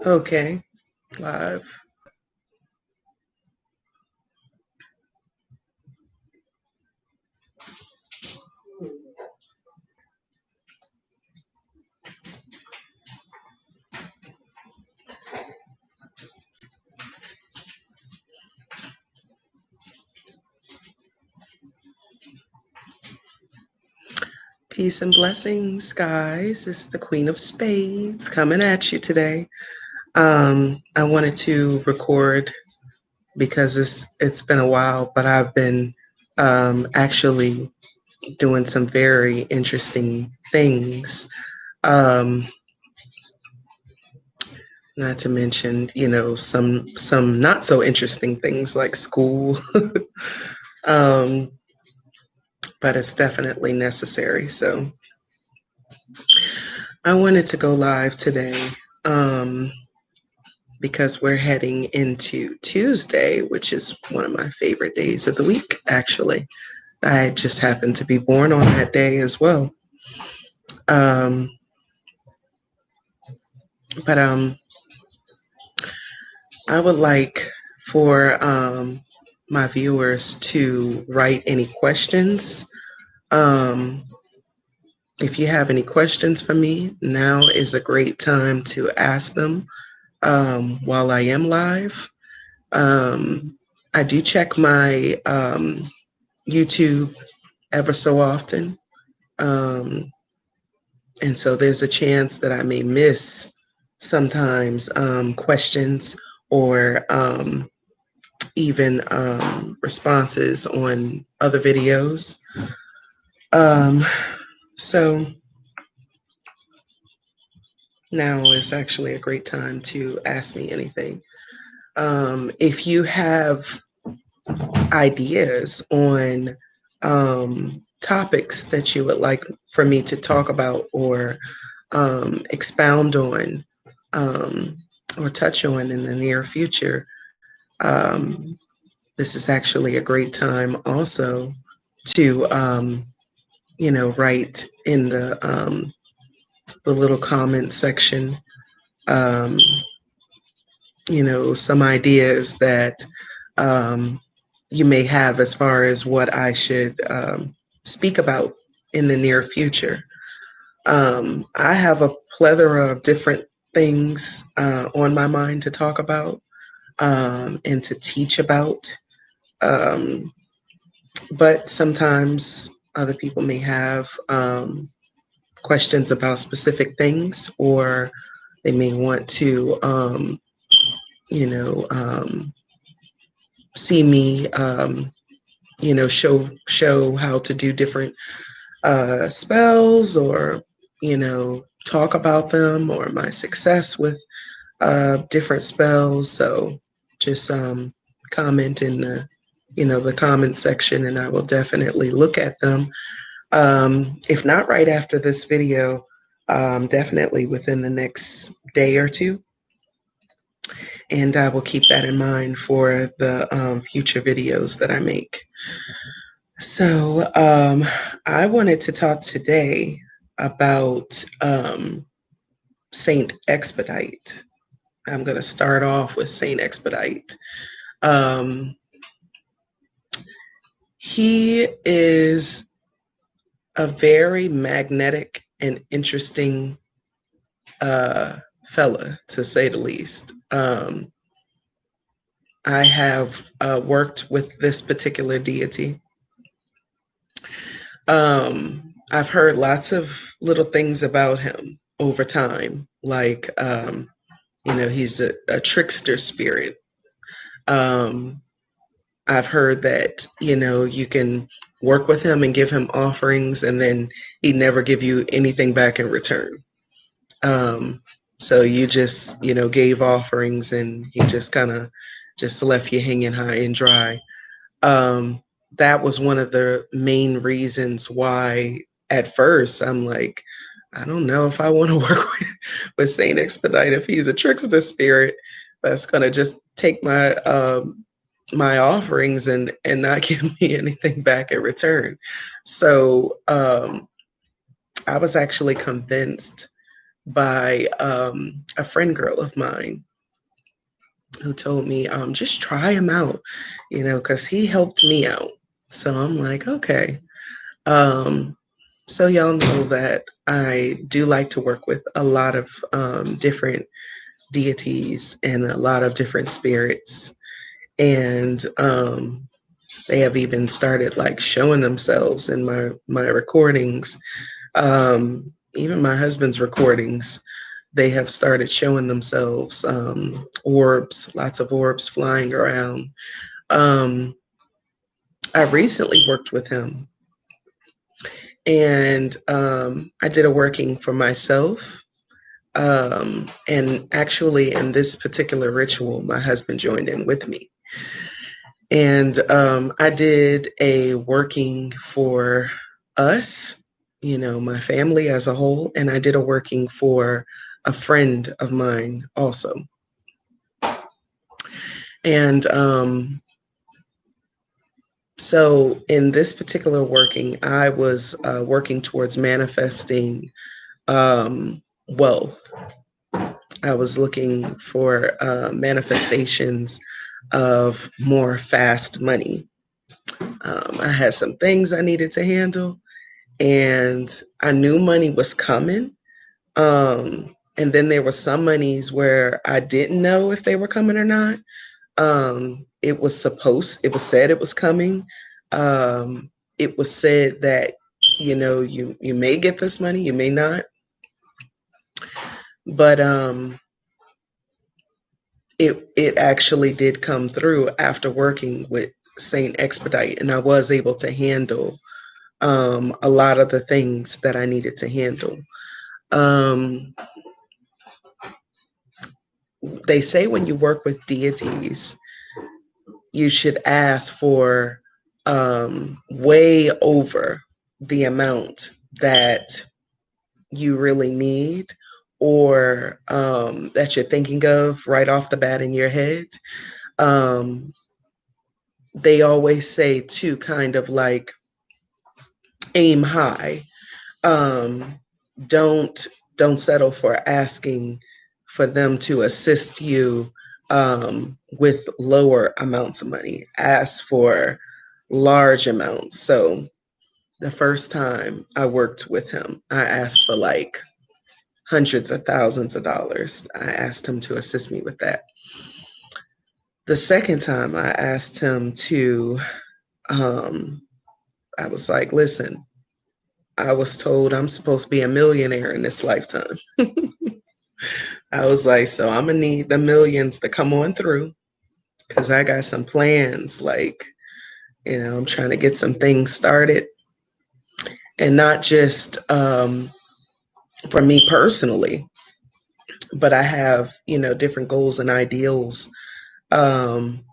Okay, live. Peace and blessings, guys. It's the Queen of Spades coming at you today. I wanted to record because it's been a while, but I've been actually doing some very interesting things. Um, Not to mention, some not so interesting things like school. um, but it's definitely necessary. So I wanted to go live today um, because we're heading into Tuesday, which is one of my favorite days of the week, actually. I just happened to be born on that day as well. Um, but I would like for my viewers to write any questions. Um, if you have any questions for me, now is a great time to ask them while I am live. Um, I do check my YouTube ever so often. Um, and so there's a chance that I may miss sometimes questions or even responses on other videos. Um, so now is actually a great time to ask me anything. If you have ideas on topics that you would like for me to talk about or expound on um, or touch on in the near future, um, this is actually a great time also to, write in the little comment section, um, some ideas that um, you may have as far as what I should speak about in the near future. I have a plethora of different things on my mind to talk about and to teach about. Um, but sometimes other people may have questions about specific things, or they may want to, you know, um, see me, show how to do different spells, or talk about them, or my success with different spells. So just comment in the comment section, and I will definitely look at them. If not right after this video, definitely within the next day or two. And I will keep that in mind for the future videos that I make. So I wanted to talk today about Saint Expedite. I'm going to start off with Saint Expedite. Um, he is a very magnetic and interesting fella, to say the least. I have worked with this particular deity. I've heard lots of little things about him over time, like, he's a trickster spirit. Um, I've heard that, you can work with him and give him offerings, and then he'd never give you anything back in return. Um, so you just, gave offerings, and he just kind of just left you hanging high and dry. Um, that was one of the main reasons why at first I'm like, I don't know if I want to work with Saint Expedite if he's a trickster spirit that's gonna just take my offerings and not give me anything back in return. So I was actually convinced by a friend girl of mine who told me, just try him out, because he helped me out. So I'm like, okay. Um, so y'all know that I do like to work with a lot of different deities and a lot of different spirits. And they have even started like showing themselves in my recordings. Even my husband's recordings, they have started showing themselves, orbs, lots of orbs flying around. Um, I recently worked with him, and I did a working for myself. And actually, in this particular ritual, my husband joined in with me. And I did a working for us, my family as a whole, and I did a working for a friend of mine also. And so in this particular working, I was working towards manifesting wealth. I was looking for manifestations of more fast money. I had some things I needed to handle, and I knew money was coming. And then there were some monies where I didn't know if they were coming or not. It was said it was coming. It was said that, you may get this money, you may not. But it actually did come through after working with Saint Expedite, and I was able to handle a lot of the things that I needed to handle. Um, they say when you work with deities, you should ask for way over the amount that you really need, or that you're thinking of right off the bat in your head. Um, they always say to kind of like aim high. Um, don't don't settle for asking for them to assist you with lower amounts of money. Ask for large amounts. So the first time I worked with him, I asked for like hundreds of thousands of dollars. I asked him to assist me with that. The second time I asked him to, um, I was like, listen, I was told I'm supposed to be a millionaire in this lifetime. I was like, so I'm gonna need the millions to come on through because I got some plans. Like, I'm trying to get some things started, and not just for me personally, but I have, different goals and ideals, um,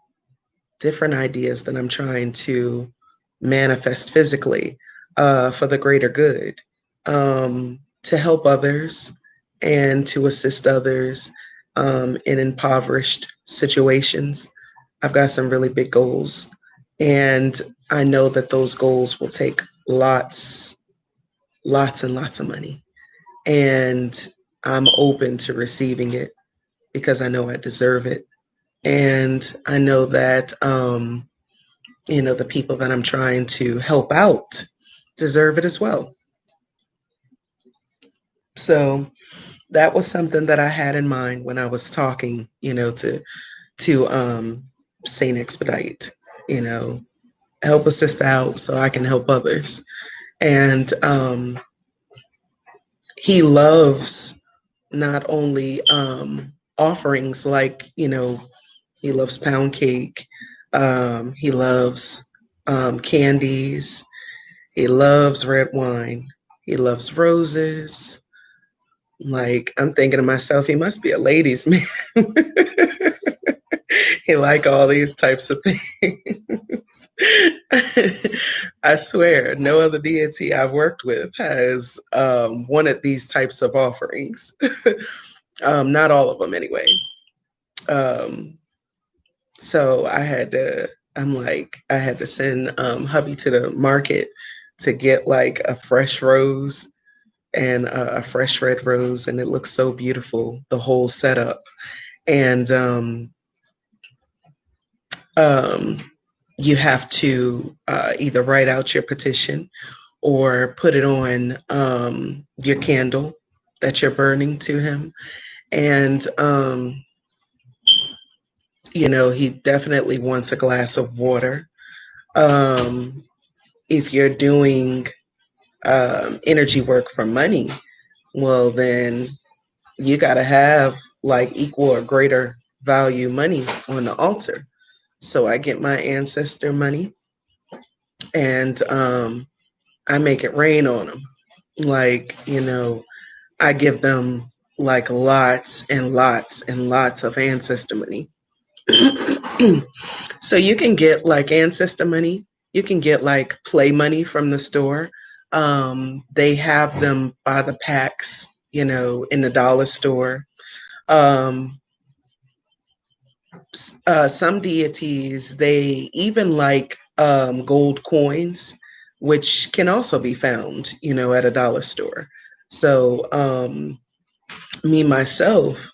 different ideas that I'm trying to manifest physically for the greater good, to help others and to assist others in impoverished situations. I've got some really big goals, and I know that those goals will take lots, lots, and lots of money. And I'm open to receiving it because I know I deserve it. And I know that, the people that I'm trying to help out deserve it as well. So that was something that I had in mind when I was talking, to Saint Expedite, you know, help a sister out so I can help others. And he loves not only offerings like, he loves pound cake, he loves candies, he loves red wine, he loves roses. Like, I'm thinking to myself, he must be a ladies' man. He like all these types of things. I swear, no other deity I've worked with has wanted these types of offerings. Not all of them, anyway. Um, so I had to send hubby to the market to get like a fresh rose and a fresh red rose, and it looks so beautiful, the whole setup. And um, you have to either write out your petition or put it on your candle that you're burning to him. And, he definitely wants a glass of water. Um, if you're doing energy work for money, well, then you got to have like equal or greater value money on the altar. So I get my ancestor money and I make it rain on them. Like, I give them like lots and lots and lots of ancestor money. So you can get like ancestor money, you can get like play money from the store. They have them by the packs, in the dollar store. Um, some deities, they even like gold coins, which can also be found, at a dollar store. So, me myself,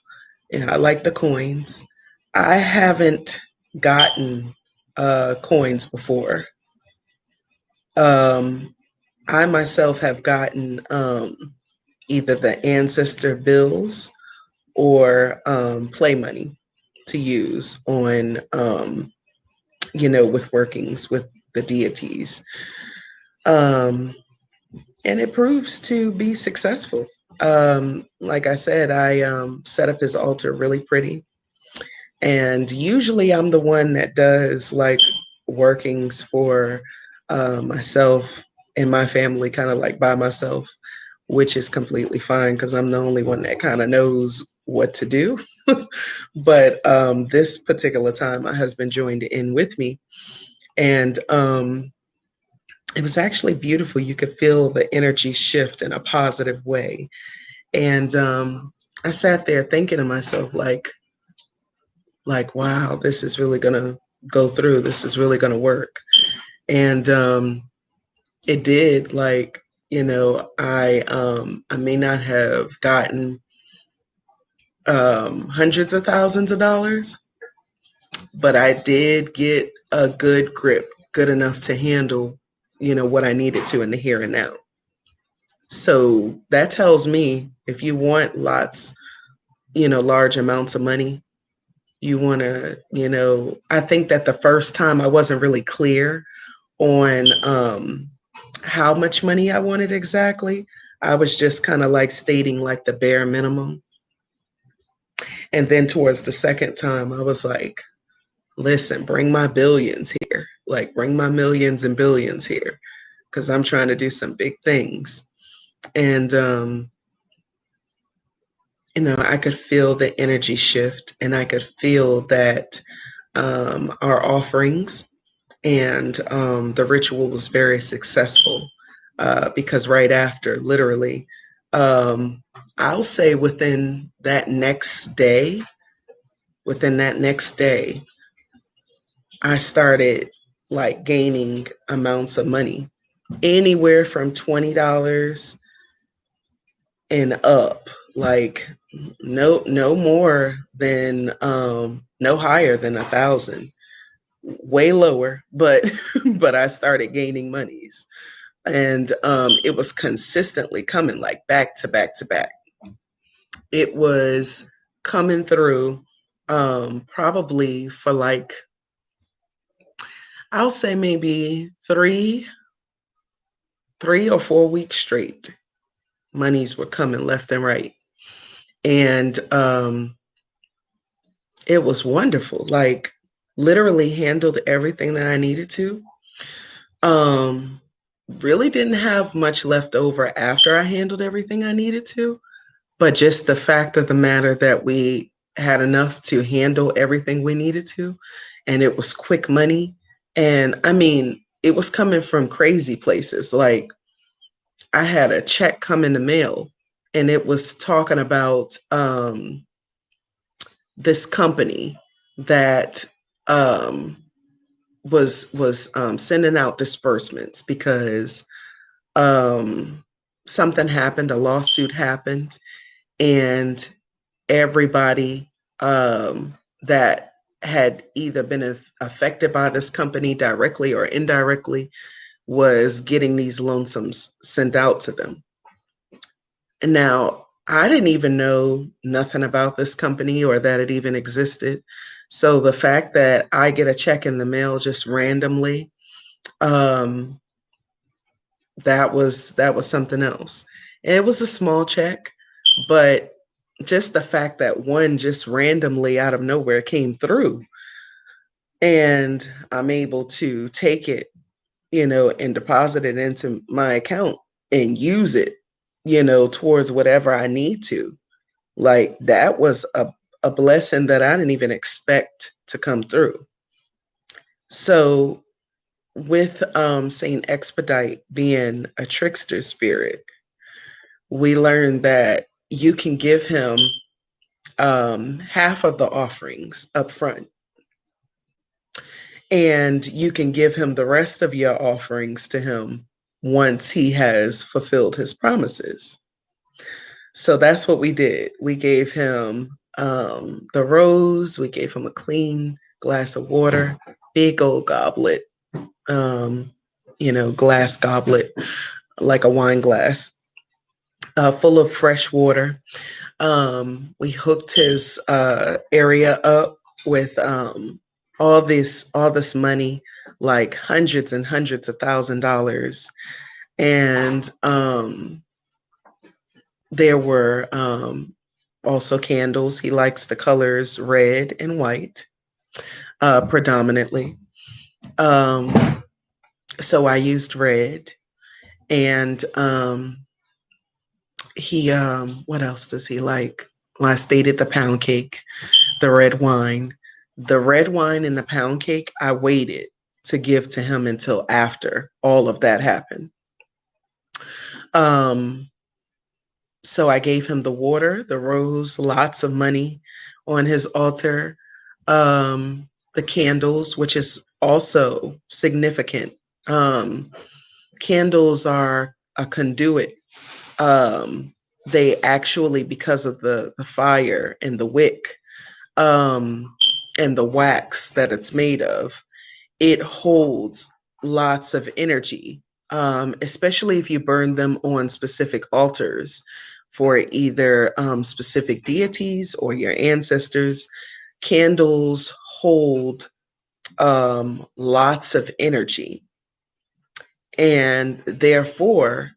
I like the coins. I haven't gotten coins before. Um, I myself have gotten either the ancestor bills or play money to use on, with workings with the deities. Um, and it proves to be successful. Like I said, I set up his altar really pretty. And usually I'm the one that does like workings for myself and my family, kind of like by myself, which is completely fine because I'm the only one that kind of knows what to do. But this particular time, my husband joined in with me, and it was actually beautiful. You could feel the energy shift in a positive way. And I sat there thinking to myself, wow, this is really gonna go through. This is really gonna work. And it did. Like, I may not have gotten hundreds of thousands of dollars, but I did get a good grip, good enough to handle, what I needed to in the here and now. So that tells me if you want lots, large amounts of money, you want to, I think that the first time I wasn't really clear on how much money I wanted exactly. I was just kind of like stating like the bare minimum. And then towards the second time, I was like, listen, bring my billions here, like bring my millions and billions here, because I'm trying to do some big things. And, I could feel the energy shift and I could feel that our offerings and the ritual was very successful because right after, literally, um, I'll say within that next day, I started like gaining amounts of money, anywhere from $20 and up. Like no more than no higher than 1,000, way lower, but but I started gaining monies. And it was consistently coming like back to back to back. It was coming through probably for like, I'll say maybe three or 4 weeks straight. Monies were coming left and right. And it was wonderful. Like, literally handled everything that I needed to. Um, really didn't have much left over after I handled everything I needed to, but just the fact of the matter that we had enough to handle everything we needed to, and it was quick money. And I mean, it was coming from crazy places. Like, I had a check come in the mail and it was talking about this company that um, was sending out disbursements because um, something happened, a lawsuit happened, and everybody that had either been affected by this company directly or indirectly was getting these loansomes sent out to them. And now I didn't even know nothing about this company or that it even existed. So the fact that I get a check in the mail just randomly, um, that was something else. And it was a small check, but just the fact that one just randomly out of nowhere came through and I'm able to take it, and deposit it into my account and use it, towards whatever I need to. Like that was a blessing that I didn't even expect to come through. So with Saint Expedite being a trickster spirit, we learned that you can give him half of the offerings up front, and you can give him the rest of your offerings to him once he has fulfilled his promises. So that's what we did. We gave him the rose, we gave him a clean glass of water, big old goblet, um, glass goblet, like a wine glass, full of fresh water. We hooked his area up with all this money, like hundreds and hundreds of $1,000s, and there were also candles. He likes the colors red and white predominantly. Um, so I used red, and what else does he like? Well, I stated the pound cake, the red wine. The red wine and the pound cake, I waited to give to him until after all of that happened. Um, so I gave him the water, the rose, lots of money on his altar, the candles, which is also significant. Um, Candles are a conduit. They actually, because of the fire and the wick, and the wax that it's made of, it holds lots of energy, especially if you burn them on specific altars for either specific deities or your ancestors. Candles hold lots of energy, and therefore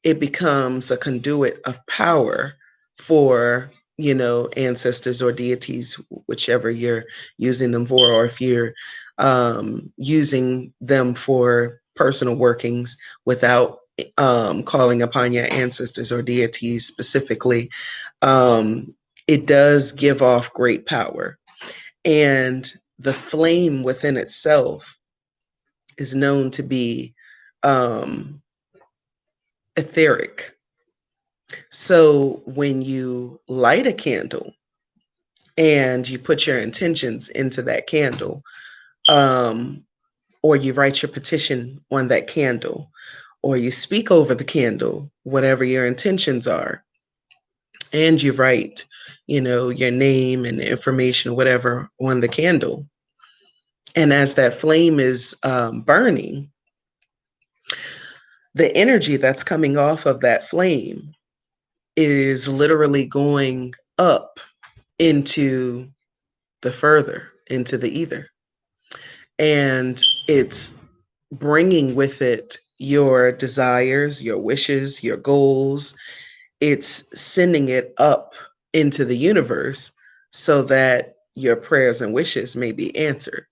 it becomes a conduit of power for, ancestors or deities, whichever you're using them for, or if you're using them for personal workings without calling upon your ancestors or deities specifically. It does give off great power, and the flame within itself is known to be um, etheric. So when you light a candle and you put your intentions into that candle, um, or you write your petition on that candle, or you speak over the candle, whatever your intentions are, and you write, your name and information, whatever, on the candle. And as that flame is burning, the energy that's coming off of that flame is literally going up into the further, into the ether. And it's bringing with it your desires, your wishes, your goals. It's sending it up into the universe so that your prayers and wishes may be answered.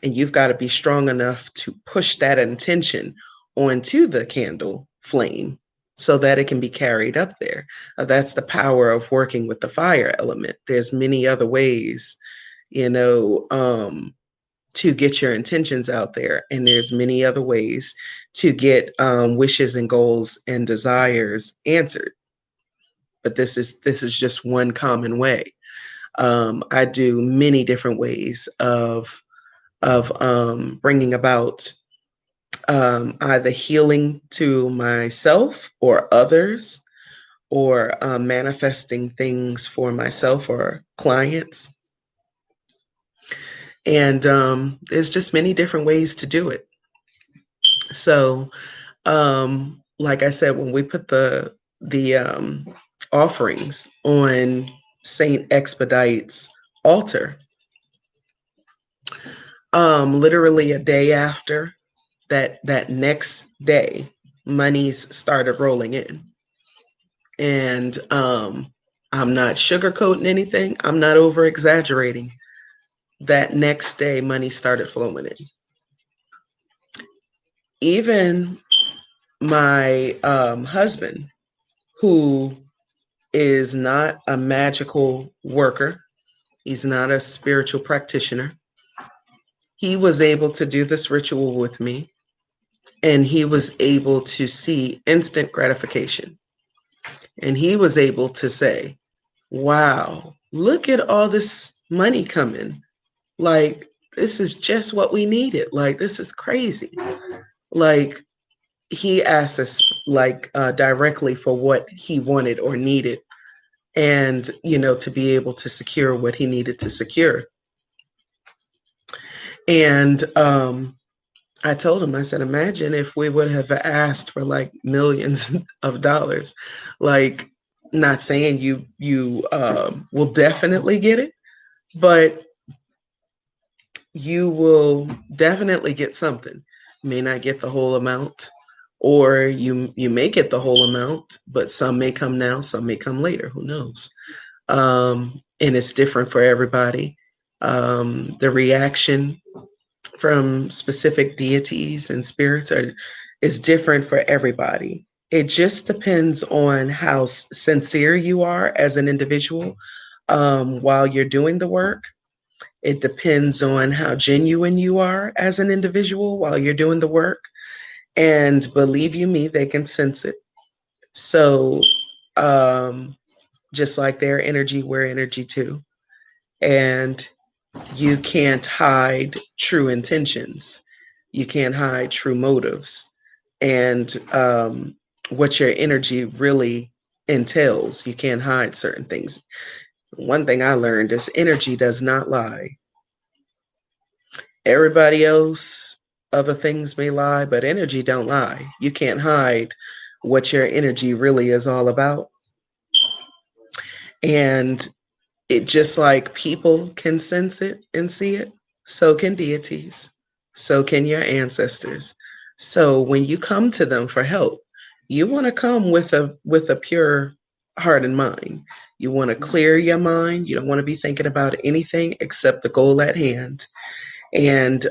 And you've got to be strong enough to push that intention onto the candle flame so that it can be carried up there. That's the power of working with the fire element. There's many other ways, you know, to get your intentions out there, and there's many other ways to get wishes and goals and desires answered. But this is just one common way. I do many different ways of bringing about either healing to myself or others, or manifesting things for myself or clients. And there's just many different ways to do it. So, like I said, when we put the offerings on Saint Expedite's altar, literally a day after, that next day, monies started rolling in. And I'm not sugarcoating anything. I'm not over exaggerating. That next day, money started flowing in. Even my husband, who is not a magical worker, he's not a spiritual practitioner, he was able to do this ritual with me, and he was able to see instant gratification. And he was able to say, wow, look at all this money coming. Like, this is just what we needed. Like, this is crazy. Like, he asked us like directly for what he wanted or needed, and to be able to secure what he needed to secure. And I told him, I said, imagine if we would have asked for like millions of dollars. Like, not saying you will definitely get it, but you will definitely get something. You may not get the whole amount, or you may get the whole amount, but some may come now, some may come later. Who knows? And it's different for everybody. The reaction from specific deities and spirits is different for everybody. It just depends on how sincere you are as an individual while you're doing the work. It depends on how genuine you are as an individual while you're doing the work. And believe you me, they can sense it. So, just like their energy, we're energy too. And you can't hide true intentions. You can't hide true motives and what your energy really entails. You can't hide certain things. One thing I learned is energy does not lie. Everybody else, other things may lie, but energy don't lie. You can't hide what your energy really is all about. And it just like people can sense it and see it, so can deities, so can your ancestors. So when you come to them for help, you want to come with a pure heart and mind. You want to clear your mind. You don't want to be thinking about anything except the goal at hand. And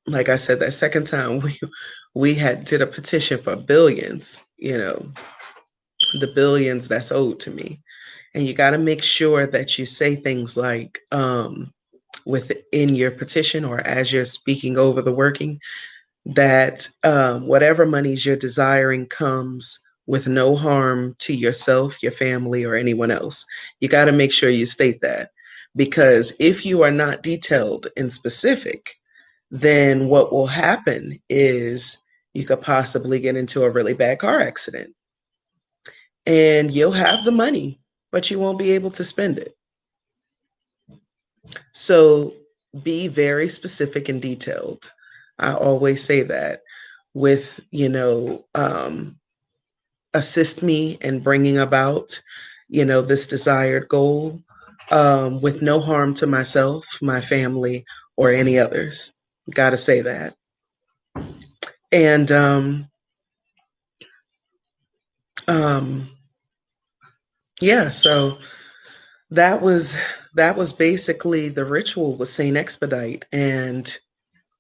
like I said, that second time we had did a petition for billions, the billions that's owed to me. And you got to make sure that you say things like within your petition or as you're speaking over the working, that whatever monies you're desiring comes with no harm to yourself, your family, or anyone else. You got to make sure you state that, because if you are not detailed and specific, then what will happen is you could possibly get into a really bad car accident, and you'll have the money, but you won't be able to spend it. So be very specific and detailed. I always say that with, assist me in bringing about, this desired goal with no harm to myself, my family, or any others. Got to say that. And um, yeah, so that was basically the ritual with Saint Expedite. And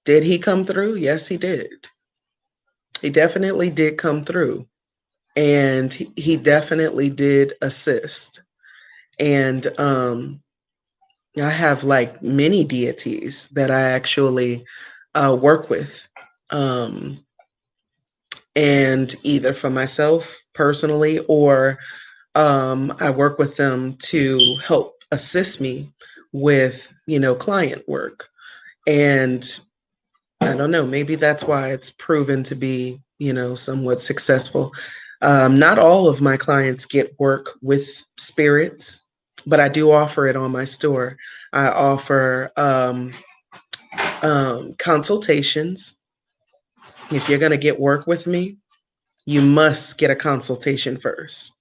did he come through? Yes, he did. He definitely did come through. And he definitely did assist. And I have like many deities that I actually work with. And either for myself personally, or I work with them to help assist me with, client work. And I don't know. Maybe that's why it's proven to be, somewhat successful. Not all of my clients get work with spirits, but I do offer it on my store. I offer consultations. If you're going to get work with me, you must get a consultation first.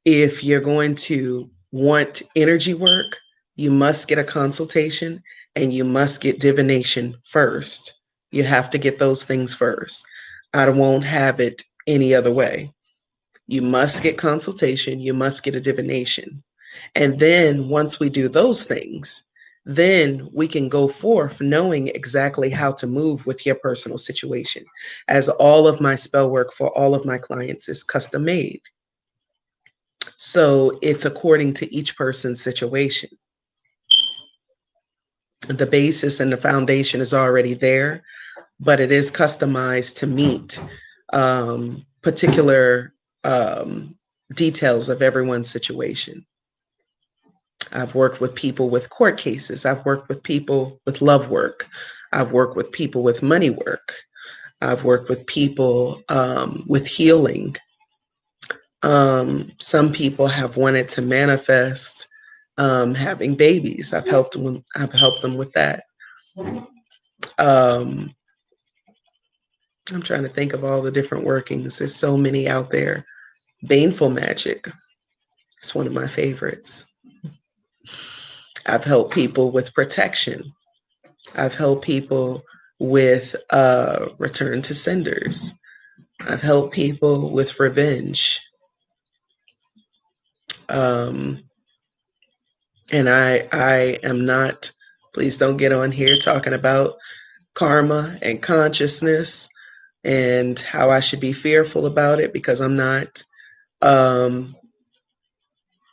If you're going to want energy work, you must get a consultation and you must get divination first. You have to get those things first. I won't have it any other way. You must get consultation, you must get a divination. And then once we do those things, then we can go forth knowing exactly how to move with your personal situation, as all of my spell work for all of my clients is custom made. So it's according to each person's situation. The basis and the foundation is already there, but it is customized to meet particular details of everyone's situation. I've worked with people with court cases. I've worked with people with love work. I've worked with people with money work. I've worked with people with healing. Some people have wanted to manifest having babies. I've helped them with that. Um, I'm trying to think of all the different workings. There's so many out there. Baneful magic. It's one of my favorites. I've helped people with protection. I've helped people with return to senders. I've helped people with revenge. Um, and I am not, please don't get on here talking about karma and consciousness and how I should be fearful about it, because I'm not. Um,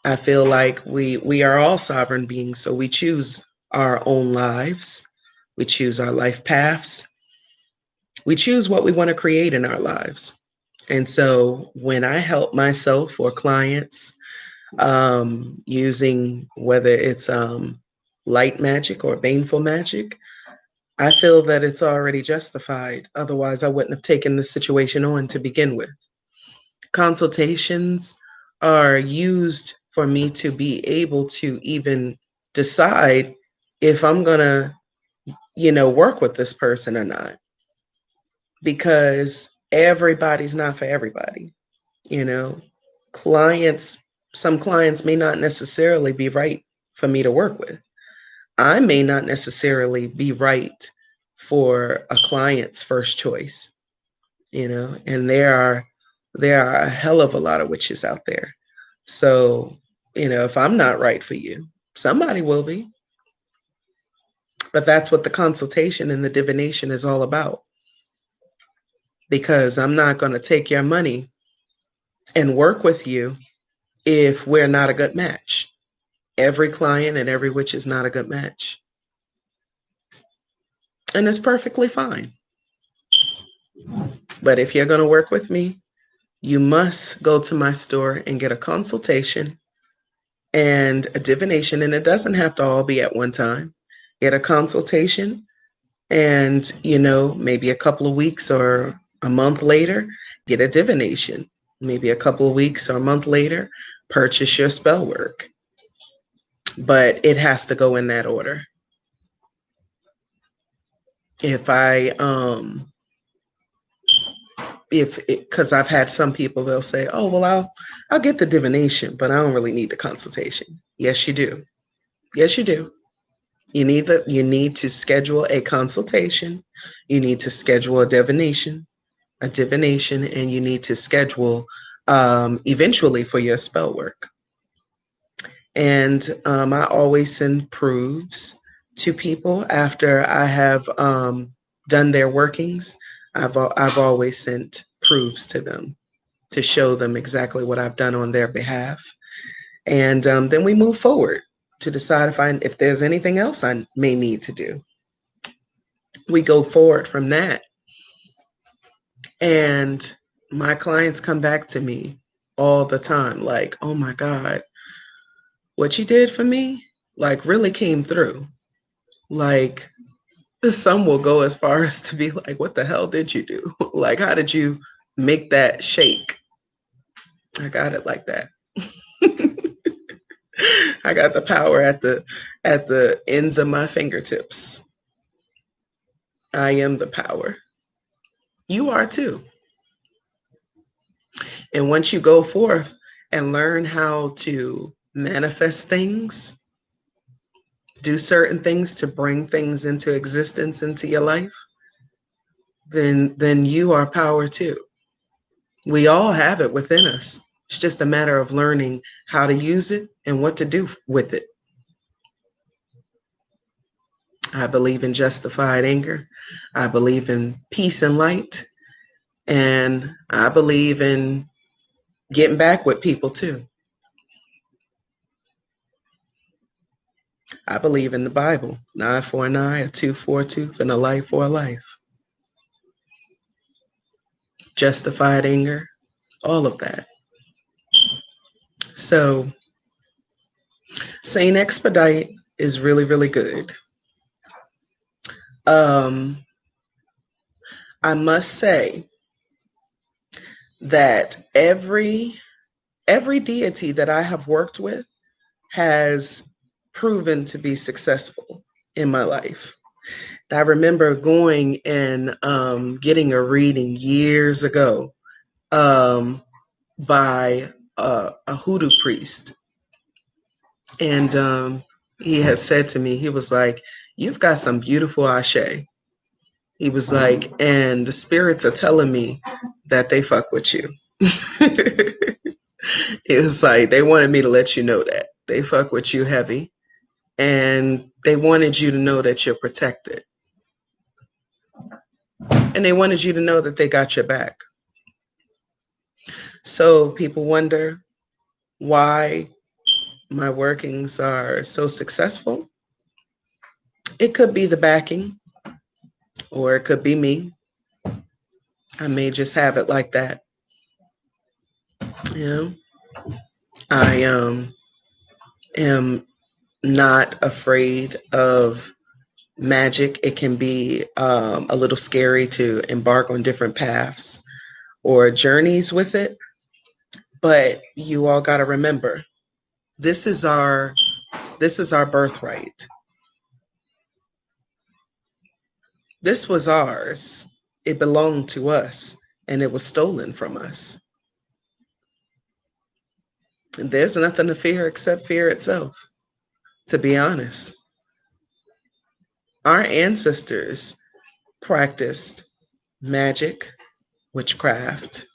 I feel like we are all sovereign beings, so we choose our own lives. We choose our life paths. We choose what we want to create in our lives. And so when I help myself or clients using whether it's light magic or baneful magic, I feel that it's already justified. Otherwise, I wouldn't have taken the situation on to begin with. Consultations are used for me to be able to even decide if I'm going to, work with this person or not, because everybody's not for everybody. You know, clients, some clients may not necessarily be right for me to work with. I may not necessarily be right for a client's first choice, and there are a hell of a lot of witches out there. So, if I'm not right for you, somebody will be. But that's what the consultation and the divination is all about. Because I'm not going to take your money and work with you if we're not a good match. Every client and every witch is not a good match. And it's perfectly fine. But if you're going to work with me, you must go to my store and get a consultation and a divination. And it doesn't have to all be at one time. Get a consultation, and, maybe a couple of weeks or a month later, get a divination. Maybe a couple of weeks or a month later, purchase your spell work. But it has to go in that order. If I if because I've had some people, they'll say, oh well, I'll get the divination, but I don't really need the consultation. Yes you do. Yes you do. You need to schedule a consultation, you need to schedule a divination, and you need to schedule eventually for your spell work. And I always send proofs to people after I have done their workings. I've always sent proofs to them to show them exactly what I've done on their behalf, and then we move forward to decide if there's anything else I may need to do. We go forward from that, and my clients come back to me all the time, like, "Oh my God, what you did for me, like, really came through." Like, Some will go as far as to be like, what the hell did you do? Like, how did you make that shake? I got it like that. I got the power at the ends of my fingertips. I am the power. You are too. And once you go forth and learn how to manifest things, do certain things to bring things into existence into your life, then you are power too. We all have it within us. It's just a matter of learning how to use it and what to do with it. I believe in justified anger. I believe in peace and light. And I believe in getting back with people too. I believe in the Bible, an eye for an eye, a tooth for a tooth, and a life for a life. Justified anger, all of that. So Saint Expedite is really, really good. Um, I must say that every deity that I have worked with has proven to be successful in my life. I remember going and getting a reading years ago by a hoodoo priest. And he had said to me, he was like, "You've got some beautiful ashe." He was like, "And the spirits are telling me that they fuck with you." It was like, they wanted me to let you know that they fuck with you heavy. And they wanted you to know that you're protected. And they wanted you to know that they got your back. So people wonder why my workings are so successful. It could be the backing, or it could be me. I may just have it like that. You know, I am not afraid of magic. It can be a little scary to embark on different paths or journeys with it. But you all got to remember, this is our birthright. This was ours. It belonged to us, and it was stolen from us. And there's nothing to fear except fear itself, to be honest. Our ancestors practiced magic, witchcraft,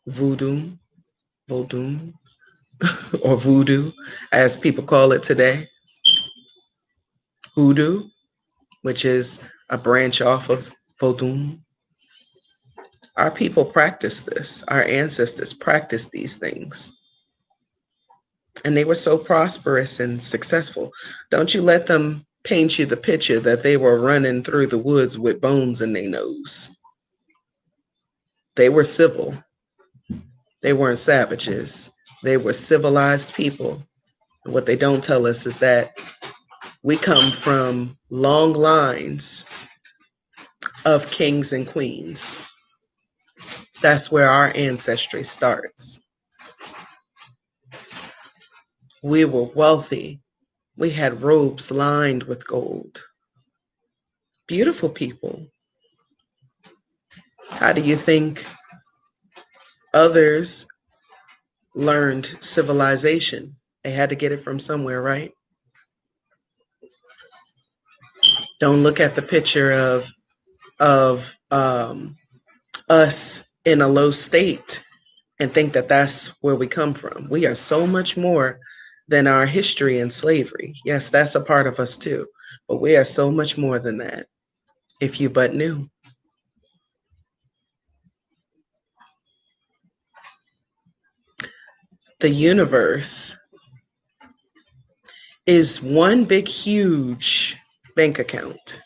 voodoo, voodoo, or voodoo, as people call it today. Hoodoo, which is a branch off of voodoo. Our people practice this. Our ancestors practiced these things. And they were so prosperous and successful. Don't you let them paint you the picture that they were running through the woods with bones in their nose. They were civil. They weren't savages. They were civilized people. And what they don't tell us is that we come from long lines of kings and queens. That's where our ancestry starts. We were wealthy. We had robes lined with gold. Beautiful people. How do you think others learned civilization? They had to get it from somewhere, right? Don't look at the picture of us in a low state and think that that's where we come from. We are so much more than our history in slavery. Yes, that's a part of us too, but we are so much more than that, if you but knew. The universe is one big, huge bank account.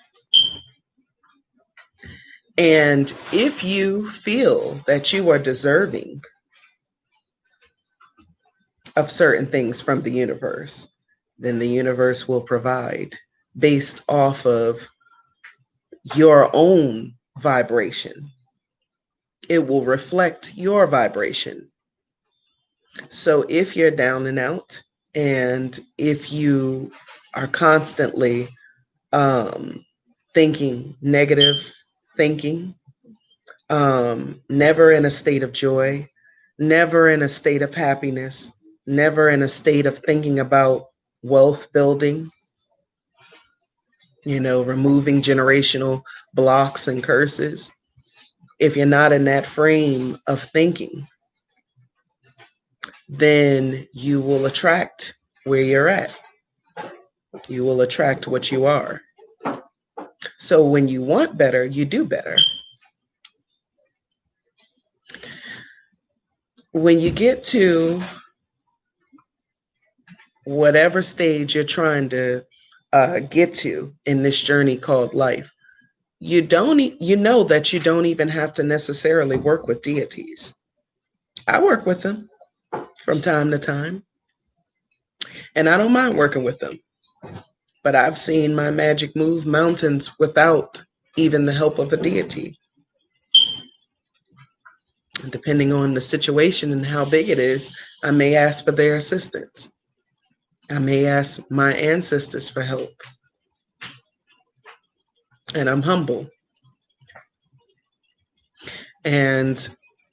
And if you feel that you are deserving of certain things from the universe, then the universe will provide based off of your own vibration. It will reflect your vibration. So if you're down and out, and if you are constantly thinking negative thinking, never in a state of joy, never in a state of happiness, never in a state of thinking about wealth building, removing generational blocks and curses. If you're not in that frame of thinking, then you will attract where you're at. You will attract what you are. So when you want better, you do better. When you get to whatever stage you're trying to get to in this journey called life, you know that you don't even have to necessarily work with deities. I work with them from time to time, and I don't mind working with them. But I've seen my magic move mountains without even the help of a deity. Depending on the situation and how big it is, I may ask for their assistance. I may ask my ancestors for help. And I'm humble. And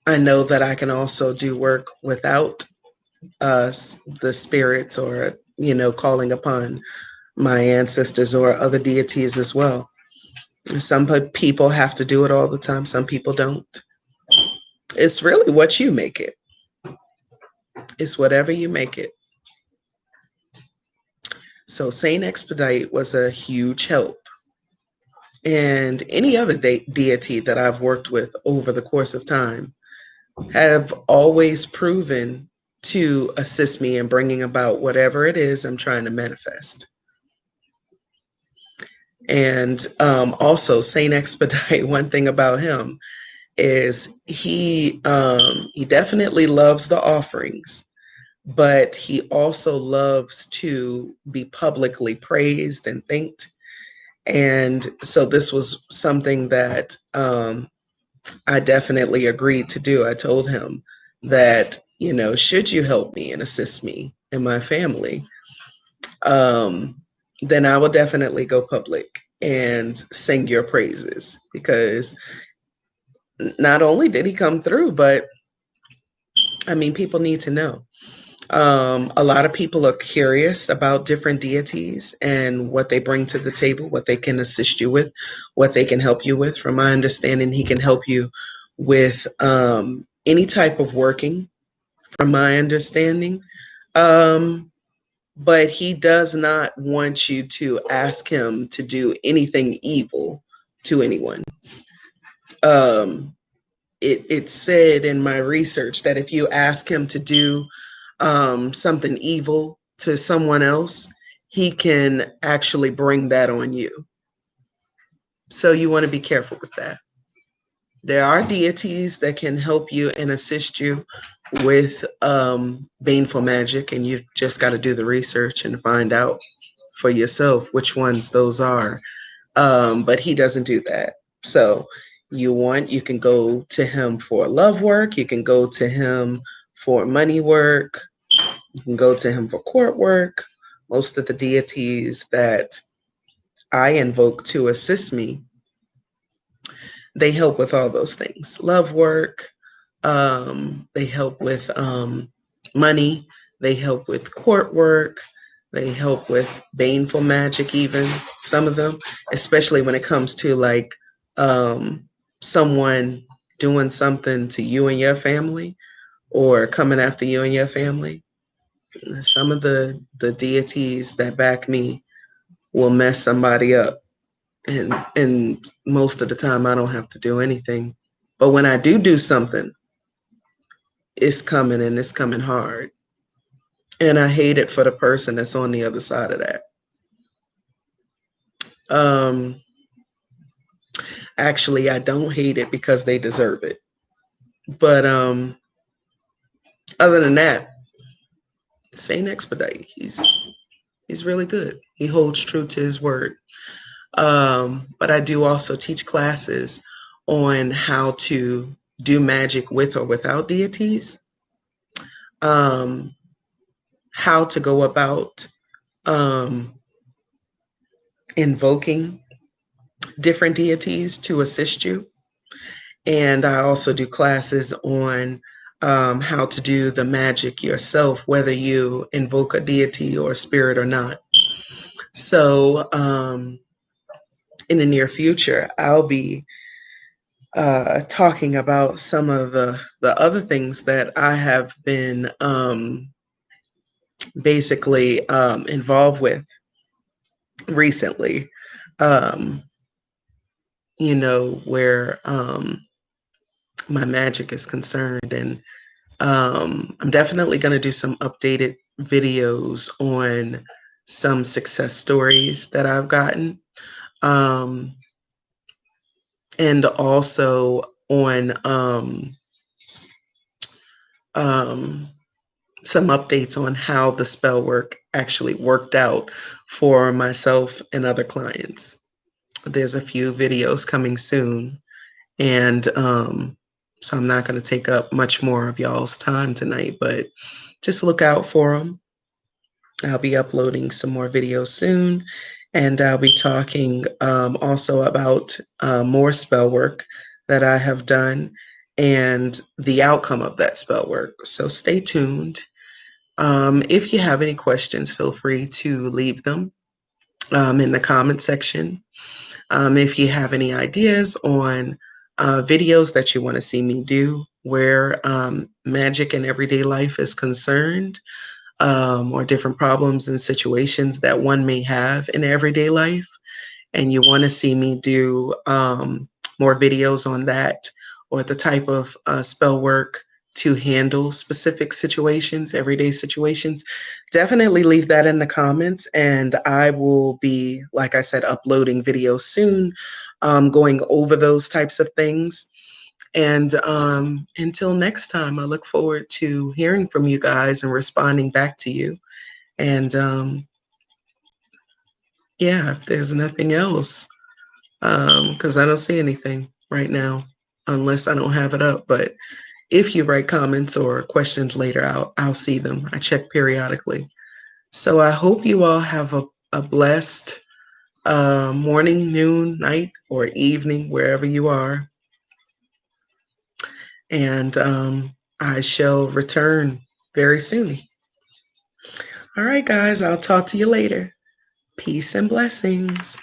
I know that I can also do work without the spirits or, calling upon my ancestors or other deities as well. Some people have to do it all the time. Some people don't. It's really what you make it. It's whatever you make it. So Saint Expedite was a huge help. And any other deity that I've worked with over the course of time have always proven to assist me in bringing about whatever it is I'm trying to manifest. And also Saint Expedite, one thing about him is he definitely loves the offerings, but he also loves to be publicly praised and thanked. And so this was something that I definitely agreed to do. I told him that, should you help me and assist me and my family, then I will definitely go public and sing your praises, because not only did he come through, but I mean, people need to know. A lot of people are curious about different deities and what they bring to the table, what they can assist you with, what they can help you with. From my understanding, he can help you with any type of working, from my understanding. But he does not want you to ask him to do anything evil to anyone. Um, it said in my research that if you ask him to do something evil to someone else, he can actually bring that on you. So you want to be careful with that. There are deities that can help you and assist you with baneful magic, and you just got to do the research and find out for yourself which ones those are. But he doesn't do that. So you can go to him for love work, you can go to him for money work, you can go to him for court work. Most of the deities that I invoke to assist me, they help with all those things. Love work, they help with money, they help with court work, they help with baneful magic, even some of them, especially when it comes to like someone doing something to you and your family or coming after you and your family. Some of the deities that back me will mess somebody up. And most of the time I don't have to do anything. But when I do something, it's coming, and it's coming hard. And I hate it for the person that's on the other side of that. Um, Actually, I don't hate it because they deserve it. But other than that, Saint Expedite, he's really good. He holds true to his word. But I do also teach classes on how to do magic with or without deities, um, how to go about um, invoking different deities to assist you. And I also do classes on how to do the magic yourself, whether you invoke a deity or a spirit or not. So, in the near future, I'll be talking about some of the other things that I have been basically involved with recently, um, where my magic is concerned. And I'm definitely going to do some updated videos on some success stories that I've gotten. Um, and also on um, some updates on how the spell work actually worked out for myself and other clients. There's a few videos coming soon, and so I'm not going to take up much more of y'all's time tonight, but just look out for them. I'll be uploading some more videos soon, and I'll be talking also about more spell work that I have done and the outcome of that spell work. So stay tuned. If you have any questions, feel free to leave them in the comment section. If you have any ideas on videos that you want to see me do where magic in everyday life is concerned, or different problems and situations that one may have in everyday life, and you want to see me do more videos on that, or the type of spell work to handle specific situations, everyday situations, definitely leave that in the comments. And I will be, like I said, uploading videos soon, going over those types of things. And until next time, I look forward to hearing from you guys and responding back to you. And yeah, if there's nothing else, because I don't see anything right now, unless I don't have it up. But if you write comments or questions later, I'll see them. I check periodically. So I hope you all have a blessed morning, noon, night, or evening, wherever you are. And I shall return very soon. All right, guys, I'll talk to you later. Peace and blessings.